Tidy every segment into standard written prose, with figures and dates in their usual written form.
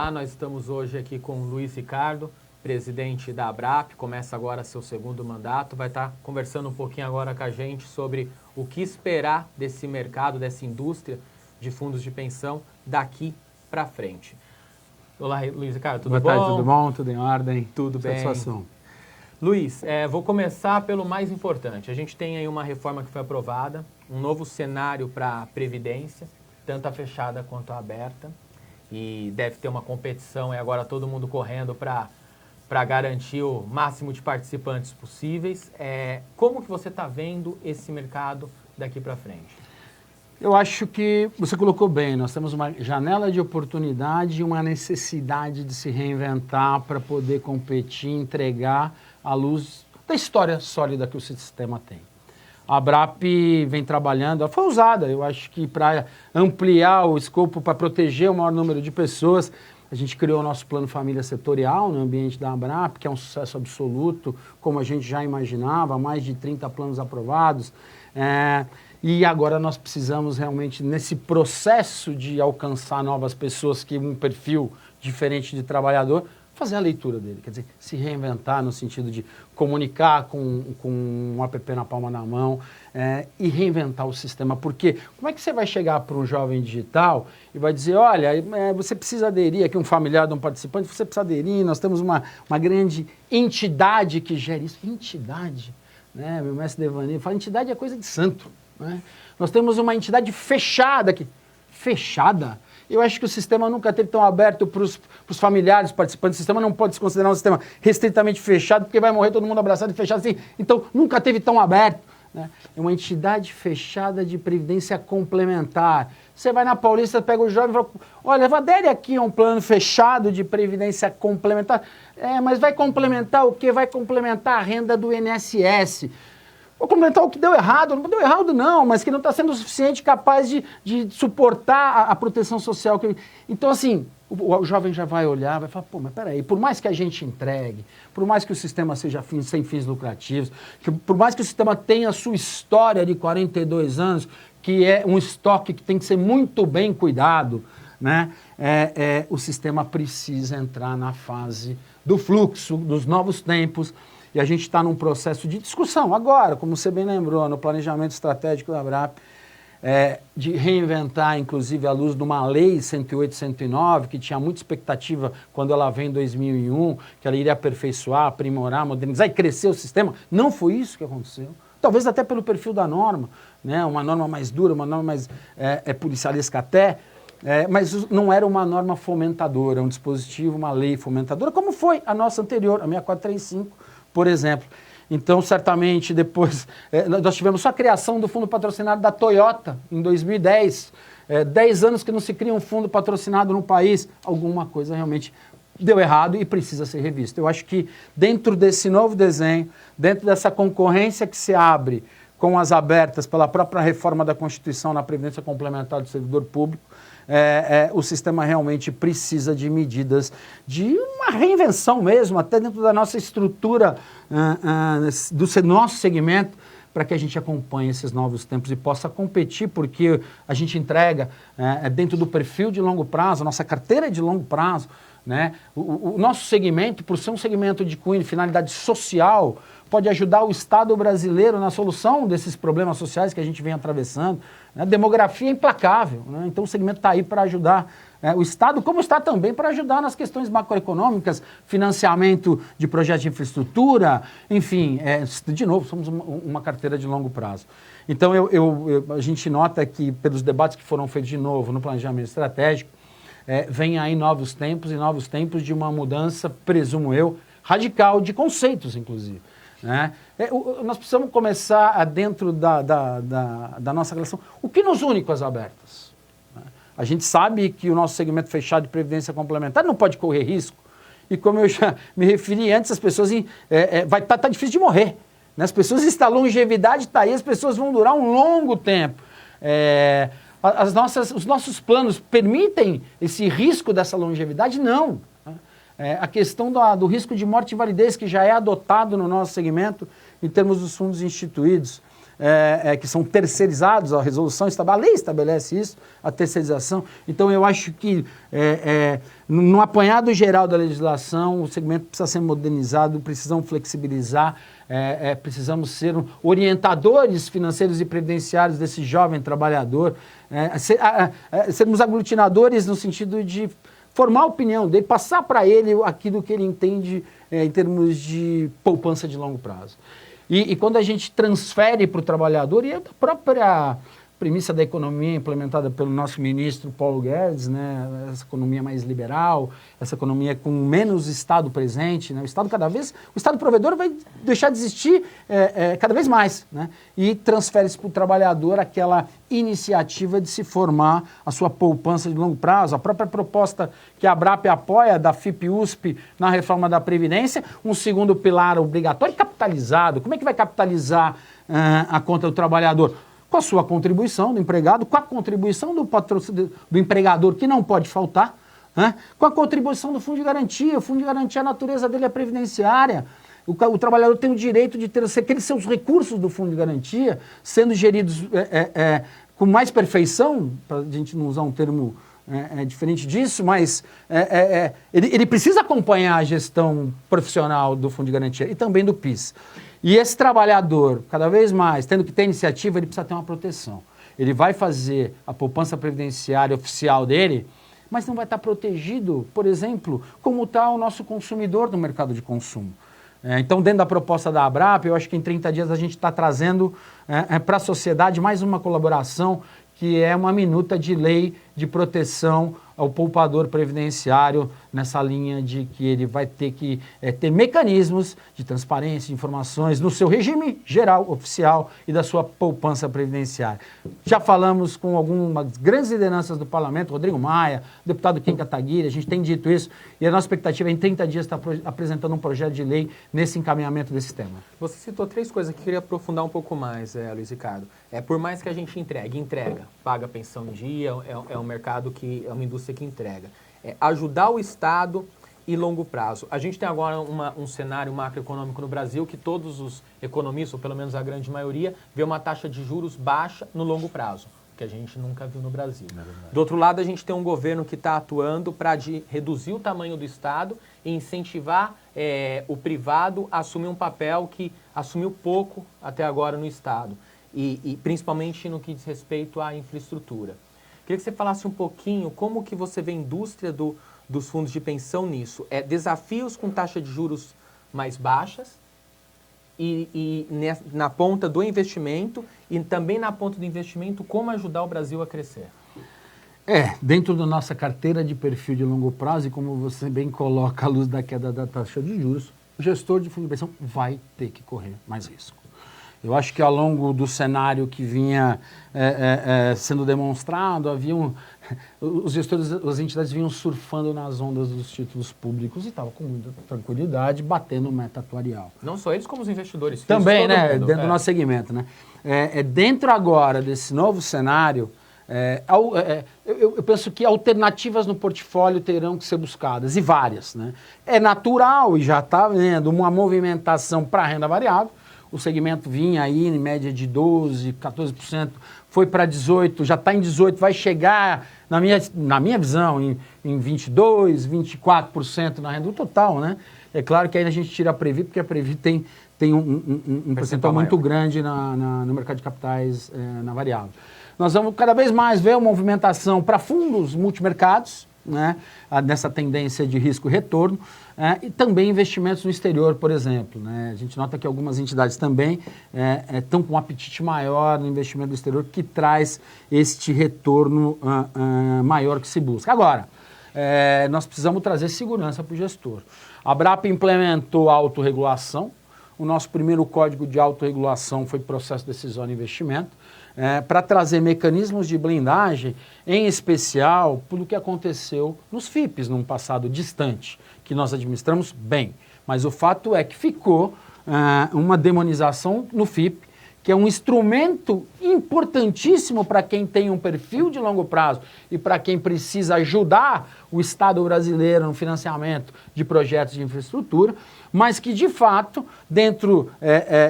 Olá, nós estamos hoje aqui com o Luiz Ricardo, presidente da Abrap, começa agora seu segundo mandato, vai estar conversando um pouquinho agora com a gente sobre o que esperar desse mercado, dessa indústria de fundos de pensão daqui para frente. Olá, Luiz Ricardo, tudo bom? Boa tarde, tudo bom? Tudo em ordem? Tudo bem. Satisfação. Luiz, vou começar pelo mais importante. A gente tem aí uma reforma que foi aprovada, um novo cenário para a Previdência, tanto a fechada quanto a aberta, e deve ter uma competição, e agora todo mundo correndo para garantir o máximo de participantes possíveis. Como que você está vendo esse mercado daqui para frente? Eu acho que você colocou bem, nós temos uma janela de oportunidade e uma necessidade de se reinventar para poder competir, entregar à luz da história sólida que o sistema tem. A Abrap vem trabalhando, ela foi usada, eu acho que para ampliar o escopo, para proteger o maior número de pessoas, a gente criou o nosso plano família setorial no ambiente da Abrap, que é um sucesso absoluto, como a gente já imaginava, mais de 30 planos aprovados. E agora nós precisamos realmente, nesse processo de alcançar novas pessoas, que um perfil diferente de trabalhador, fazer a leitura dele, quer dizer, se reinventar no sentido de comunicar com um app na palma da mão e reinventar o sistema. Porque como é que você vai chegar para um jovem digital e vai dizer, olha, você precisa aderir, aqui um familiar de um participante, você precisa aderir, nós temos uma grande entidade que gera isso. Entidade, né? Meu mestre Devani fala, entidade é coisa de santo. Né? Nós temos uma entidade fechada aqui. Fechada? Eu acho que o sistema nunca teve tão aberto para os familiares participantes. O sistema não pode se considerar um sistema restritamente fechado, porque vai morrer todo mundo abraçado e fechado assim. Então, nunca teve tão aberto. Né? É uma entidade fechada de previdência complementar. Você vai na Paulista, pega o jovem e fala, olha, adere aqui a um plano fechado de previdência complementar. Mas vai complementar o quê? Vai complementar a renda do INSS. Vou complementar o que deu errado, não deu errado não, mas que não está sendo o suficiente capaz de suportar a proteção social. Então, assim, o jovem já vai olhar, vai falar, pô, mas peraí, por mais que a gente entregue, por mais que o sistema seja sem fins lucrativos, por mais que o sistema tenha a sua história de 42 anos, que é um estoque que tem que ser muito bem cuidado, né? O sistema precisa entrar na fase do fluxo, dos novos tempos. E a gente está num processo de discussão agora, como você bem lembrou, no planejamento estratégico da Abrap, de reinventar, inclusive, à luz de uma lei 108, 109, que tinha muita expectativa quando ela veio em 2001, que ela iria aperfeiçoar, aprimorar, modernizar e crescer o sistema. Não foi isso que aconteceu. Talvez até pelo perfil da norma, né? Uma norma mais dura, uma norma mais policialesca até, mas não era uma norma fomentadora, um dispositivo, uma lei fomentadora, como foi a nossa anterior, a 6435, por exemplo. Então, certamente, depois, nós tivemos só a criação do fundo patrocinado da Toyota, em 2010. 10 anos que não se cria um fundo patrocinado no país. Alguma coisa realmente deu errado e precisa ser revista. Eu acho que dentro desse novo desenho, dentro dessa concorrência que se abre com as abertas pela própria reforma da Constituição na Previdência Complementar do Servidor Público, o sistema realmente precisa de medidas de uma reinvenção mesmo, até dentro da nossa estrutura, do nosso segmento, para que a gente acompanhe esses novos tempos e possa competir, porque a gente entrega dentro do perfil de longo prazo, a nossa carteira é de longo prazo, né? O nosso segmento, por ser um segmento de cunho de finalidade social, pode ajudar o Estado brasileiro na solução desses problemas sociais que a gente vem atravessando. A demografia é implacável, né? Então o segmento está aí para ajudar o Estado, como está também para ajudar nas questões macroeconômicas, financiamento de projetos de infraestrutura, enfim, de novo, somos uma carteira de longo prazo. Então a gente nota que, pelos debates que foram feitos de novo no planejamento estratégico, vem aí novos tempos de uma mudança, presumo eu, radical de conceitos, inclusive. Né? Nós precisamos começar dentro da nossa relação. O que nos une com as abertas? A gente sabe que o nosso segmento fechado de previdência complementar não pode correr risco. E como eu já me referi antes, as pessoas vai tá difícil de morrer. Né? As pessoas, a longevidade está aí, as pessoas vão durar um longo tempo. Os nossos planos permitem esse risco dessa longevidade? Não. A questão do risco de morte e invalidez, que já é adotado no nosso segmento, em termos dos fundos instituídos. que são terceirizados, a lei estabelece isso, a terceirização. Então, eu acho que, no apanhado geral da legislação, o segmento precisa ser modernizado, precisamos flexibilizar, precisamos ser orientadores financeiros e previdenciários desse jovem trabalhador, sermos aglutinadores no sentido de formar a opinião dele, passar para ele aquilo que ele entende em termos de poupança de longo prazo. E quando a gente transfere para o trabalhador, e a própria premissa da economia implementada pelo nosso ministro Paulo Guedes, né, essa economia mais liberal, essa economia com menos Estado presente, né, o Estado provedor vai deixar de existir cada vez mais, né, e transfere-se para o trabalhador aquela iniciativa de se formar a sua poupança de longo prazo. A própria proposta que a ABRAP apoia da FIP-USP na reforma da Previdência, um segundo pilar obrigatório capitalizado. Como é que vai capitalizar a conta do trabalhador? Com a sua contribuição do empregado, com a contribuição do empregador, que não pode faltar, né? Com a contribuição do Fundo de Garantia. O Fundo de Garantia, a natureza dele é previdenciária. O trabalhador tem o direito de ter aqueles seus recursos do Fundo de Garantia sendo geridos com mais perfeição, para a gente não usar um termo diferente disso, mas ele precisa acompanhar a gestão profissional do Fundo de Garantia e também do PIS. E esse trabalhador, cada vez mais, tendo que ter iniciativa, ele precisa ter uma proteção. Ele vai fazer a poupança previdenciária oficial dele, mas não vai estar protegido, por exemplo, como está o nosso consumidor no mercado de consumo. Então, dentro da proposta da ABRAP, eu acho que em 30 dias a gente está trazendo para a sociedade mais uma colaboração, que é uma minuta de lei de proteção ao poupador previdenciário, nessa linha de que ele vai ter que ter mecanismos de transparência, de informações no seu regime geral, oficial e da sua poupança previdenciária. Já falamos com algumas grandes lideranças do parlamento, Rodrigo Maia, o deputado Kim Kataguiri, a gente tem dito isso, e a nossa expectativa é em 30 dias estar apresentando um projeto de lei nesse encaminhamento desse tema. Você citou 3 coisas que eu queria aprofundar um pouco mais, Luiz Ricardo. Por mais que a gente entrega, paga pensão em dia, é um mercado que é uma indústria que entrega. Ajudar o Estado e longo prazo. A gente tem agora um cenário macroeconômico no Brasil que todos os economistas, ou pelo menos a grande maioria, vê uma taxa de juros baixa no longo prazo, que a gente nunca viu no Brasil. Do outro lado, a gente tem um governo que está atuando para reduzir o tamanho do Estado e incentivar o privado a assumir um papel que assumiu pouco até agora no Estado, e principalmente no que diz respeito à infraestrutura. Queria que você falasse um pouquinho como que você vê a indústria dos fundos de pensão nisso. Desafios com taxa de juros mais baixas e na ponta do investimento e também na ponta do investimento, como ajudar o Brasil a crescer. Dentro da nossa carteira de perfil de longo prazo, e como você bem coloca à luz da queda da taxa de juros, o gestor de fundo de pensão vai ter que correr mais risco. Eu acho que ao longo do cenário que vinha sendo demonstrado, os gestores, as entidades vinham surfando nas ondas dos títulos públicos e estavam com muita tranquilidade, batendo meta atuarial. Não só eles, como os investidores. Também, né? Dentro do nosso segmento, né? Dentro agora desse novo cenário, eu penso que alternativas no portfólio terão que ser buscadas, e várias, né? É natural, e já está vendo, uma movimentação para a renda variável. O segmento vinha aí em média de 12%, 14%, foi para 18%, já está em 18%, vai chegar, na minha visão, em 22%, 24% na renda total, né? É claro que aí a gente tira a Previ, porque a Previ tem um percentual muito grande no mercado de capitais na variável. Nós vamos cada vez mais ver uma movimentação para fundos multimercados, né, nessa tendência de risco e retorno, e também investimentos no exterior, por exemplo, né? A gente nota que algumas entidades também estão com um apetite maior no investimento no exterior, que traz este retorno maior que se busca. Agora, nós precisamos trazer segurança para o gestor. A ABRAP implementou a autorregulação. O nosso primeiro código de autorregulação foi processo decisório e investimento, para trazer mecanismos de blindagem, em especial pelo que aconteceu nos FIPs num passado distante, que nós administramos bem. Mas o fato é que ficou uma demonização no FIP, que é um instrumento importantíssimo para quem tem um perfil de longo prazo e para quem precisa ajudar o Estado brasileiro no financiamento de projetos de infraestrutura, mas que, de fato, dentro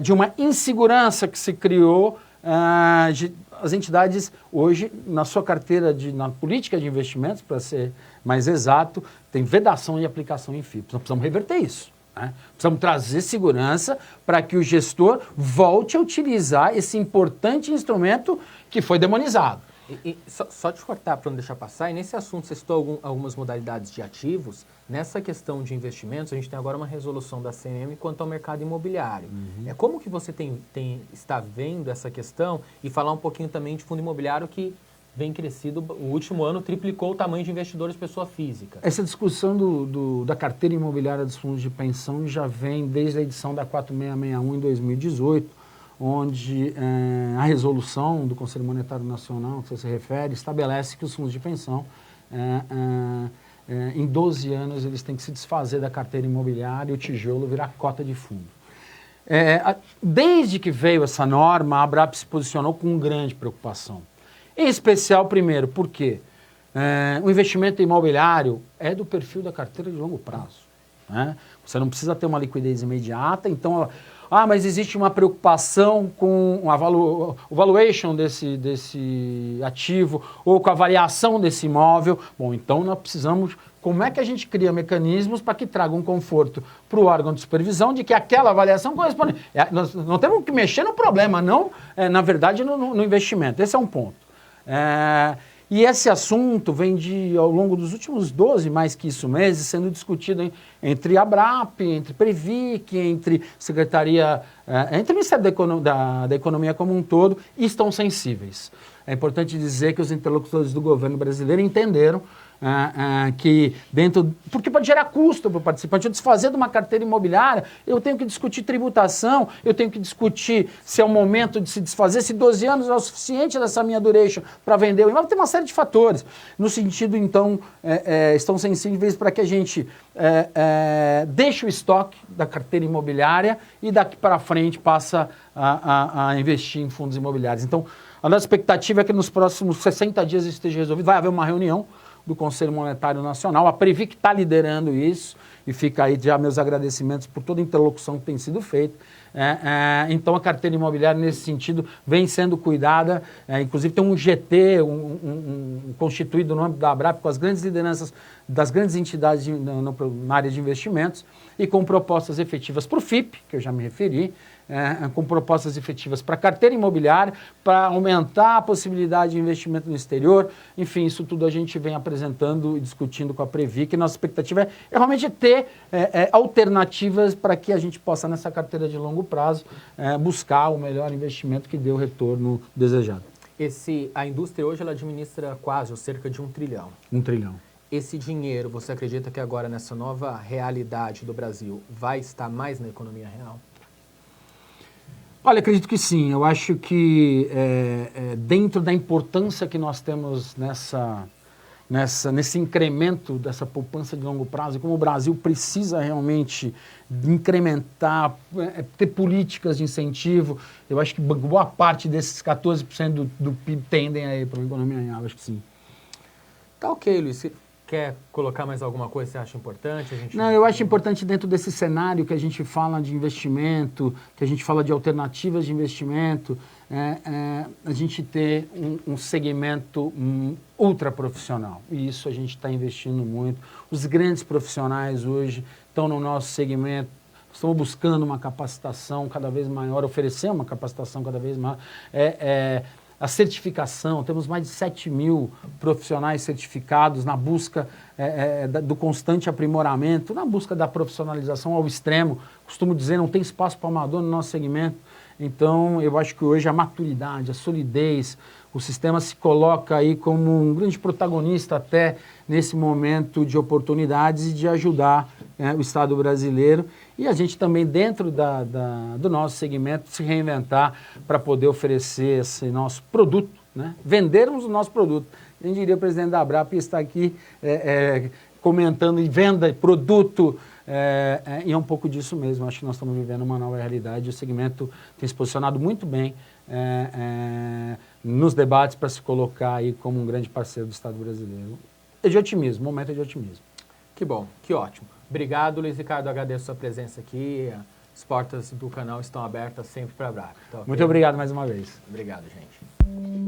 de uma insegurança que se criou, as entidades hoje, na sua carteira, na política de investimentos, para ser mais exato, tem vedação de aplicação em FIPS. Nós precisamos reverter isso. Né? Precisamos trazer segurança para que o gestor volte a utilizar esse importante instrumento que foi demonizado. Só te cortar para não deixar passar, e nesse assunto você citou algumas modalidades de ativos. Nessa questão de investimentos, a gente tem agora uma resolução da CNM quanto ao mercado imobiliário. Como que você está vendo essa questão e falar um pouquinho também de fundo imobiliário que vem crescido, o último ano triplicou o tamanho de investidores pessoa física. Essa discussão da carteira imobiliária dos fundos de pensão já vem desde a edição da 4661 em 2018, onde a resolução do Conselho Monetário Nacional, que você se refere, estabelece que os fundos de pensão, em 12 anos, eles têm que se desfazer da carteira imobiliária e o tijolo virar cota de fundo. Desde que veio essa norma, a ABRAP se posicionou com grande preocupação. Em especial, primeiro, porque o investimento imobiliário é do perfil da carteira de longo prazo. Né? Você não precisa ter uma liquidez imediata, então... mas existe uma preocupação com o valuation desse ativo ou com a variação desse imóvel. Bom, então nós precisamos... Como é que a gente cria mecanismos para que traga um conforto para o órgão de supervisão de que aquela avaliação corresponde... Nós não temos que mexer no problema, não, na verdade, no investimento. Esse é um ponto. E esse assunto vem ao longo dos últimos 12, mais que isso, meses, sendo discutido entre a ABRAP, entre Previc, entre Secretaria, entre o Ministério da Economia como um todo, e estão sensíveis. É importante dizer que os interlocutores do governo brasileiro entenderam que porque pode gerar custo para o participante. Eu desfazer de uma carteira imobiliária, eu tenho que discutir tributação, eu tenho que discutir se é o momento de se desfazer, se 12 anos é o suficiente dessa minha duration para vender o imóvel. Tem uma série de fatores. No sentido, então, estão sensíveis para que a gente deixe o estoque da carteira imobiliária e daqui para frente passa a investir em fundos imobiliários. Então, a nossa expectativa é que nos próximos 60 dias isso esteja resolvido. Vai haver uma reunião do Conselho Monetário Nacional, a Previc está liderando isso, e fica aí já meus agradecimentos por toda a interlocução que tem sido feita. Então a carteira imobiliária nesse sentido vem sendo cuidada, inclusive tem um GT constituído no âmbito da ABRAP com as grandes lideranças das grandes entidades na área de investimentos e com propostas efetivas para o FIP, que eu já me referi, com propostas efetivas para a carteira imobiliária, para aumentar a possibilidade de investimento no exterior. Enfim, isso tudo a gente vem apresentando e discutindo com a Previc, e nossa expectativa é realmente ter alternativas para que a gente possa, nessa carteira de longo prazo, buscar o melhor investimento que dê o retorno desejado. A indústria hoje ela administra quase ou cerca de 1 trilhão. 1 trilhão. Esse dinheiro, você acredita que agora, nessa nova realidade do Brasil, vai estar mais na economia real? Olha, acredito que sim. Eu acho que dentro da importância que nós temos nesse incremento dessa poupança de longo prazo, e como o Brasil precisa realmente incrementar, ter políticas de incentivo, eu acho que boa parte desses 14% do PIB tendem a ir para a economia real, acho que sim. Tá ok, Luiz. Você quer colocar mais alguma coisa que você acha importante? Não, eu acho importante dentro desse cenário que a gente fala de investimento, que a gente fala de alternativas de investimento, a gente ter um segmento ultra profissional. E isso a gente está investindo muito. Os grandes profissionais hoje estão no nosso segmento, estamos buscando uma capacitação cada vez maior, oferecer uma capacitação cada vez maior. A certificação, temos mais de 7 mil profissionais certificados na busca do constante aprimoramento, na busca da profissionalização ao extremo. Costumo dizer, não tem espaço para amador no nosso segmento. Então, eu acho que hoje a maturidade, a solidez, o sistema se coloca aí como um grande protagonista até nesse momento de oportunidades e de ajudar o Estado brasileiro. E a gente também, dentro do nosso segmento, se reinventar para poder oferecer esse nosso produto, né? Vendermos o nosso produto. Quem diria, o presidente da ABRAP está aqui comentando em venda, produto, e é um pouco disso mesmo. Acho que nós estamos vivendo uma nova realidade. O segmento tem se posicionado muito bem nos debates para se colocar aí como um grande parceiro do Estado brasileiro. É de otimismo, momento é de otimismo. Que bom, que ótimo. Obrigado, Luiz Ricardo, agradeço a sua presença aqui. As portas do canal estão abertas sempre para Brava. Tá, okay? Muito obrigado mais uma vez. Obrigado, gente.